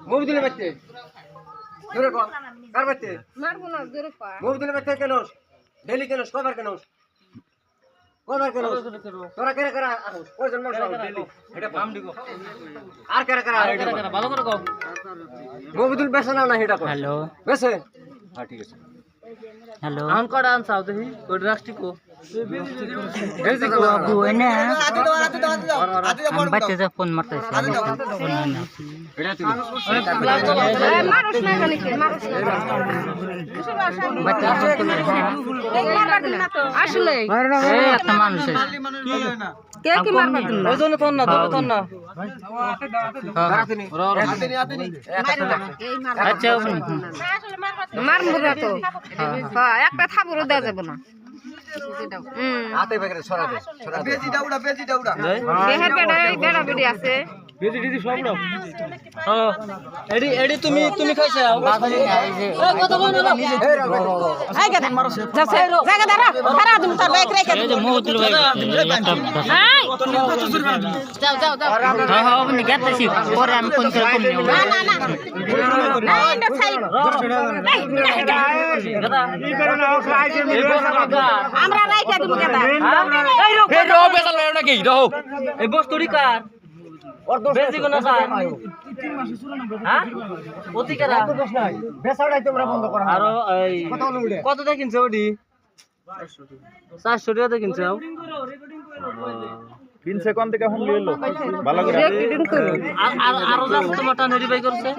মফিজুলের বাচ্চা দূরে কর কার বাচ্চা মারবো না দূরে পা মফিজুলের বাচ্চা কেন ডেলি কেন কবার কেন কবার কেন তোরা কেন করা কয়জন মানুষ ডেলি এটা নাম দিব আর কেন করা ভালো করে কও মফিজুল বেছে না না এটা কর হ্যালো বেছে হ্যাঁ ঠিক আছে হ্যালো আন কড়া আন সাউ দেহি কোড রাষ্ট্রি কো এই দেখো বাবু এনে আমি বাচ্চাদের ফোন মারতেছি ফোন না এটা তুমি মারুস না জানি কি মারুস বাচ্চা ফোন করতে আসলে এই একটা মানুষ কে কি মারবা তুমি ওই জন্য ফোন না তোর ফোন না আচ্ছা মারবো না তো হ্যাঁ একটা থাবুরও দেওয়া যাবে না হাতে বেগরে ছড়া দে বেজি দাউড়া বেহের বেড়া বেড়ি আছে বেজি দিদি সব নাও হ্যাঁ এডি তুমি খাইছো এই কথা বল না এই গাদা যাচ্ছে জায়গা দাঁড়া খারা তুমি তার বাইক রেখে এই যে মহতুল ভাই একটা যাও যাও যাও হ্যাঁ হ্যাঁ আপনি গেতেছি পরে আমি ফোন করে কম নিব না না না না এটা সাইড আমরা রাইখা দিব গাদা এই রো বেসাল নাকি রো এই বস্তুরি কার বেশি কোন স্যার হ্যাঁ অতিকারা বেসাড়াই তোমরা বন্ধ করা আর এই কত টাকা কিনছো ওডি 400 টাকা কিনছো কিনছে কোন থেকে ফোন লিয়ে লো ভালো করে রেকর্ডিং করো আর আরো যা তোমার টান রিভাই করছে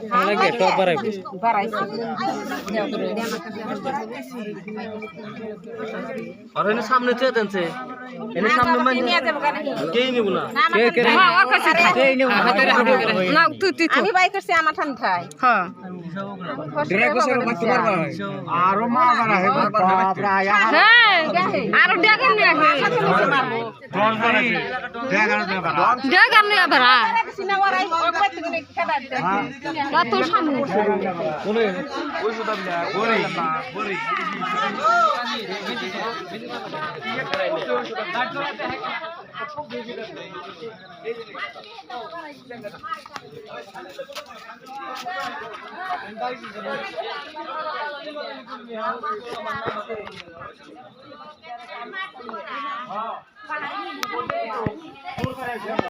হ্যাঁ লাগে টপ বাড়াইবো বাড়াইছে আর এনে সামনে চেয়ে দেনছে এনে সামনে মানে নিয়ে যাবো গানা কেই নিব না কে হ্যাঁ ওর কাছে কেই নিব না তুই আমি বাই করছি আমার ঠান খাই হ্যাঁ ড্রাইভ করে মারতে পারবা আরো মারা হে বাপ রে হ্যাঁ আরো ড্রাগন নিয়ে আসে মারবো ড্রাগন নিয়ে ভরা সিনা ওরাই ওই কত গুনে খেলা দে কত সামনে কোনে ওই সুদা বিলা বড়ি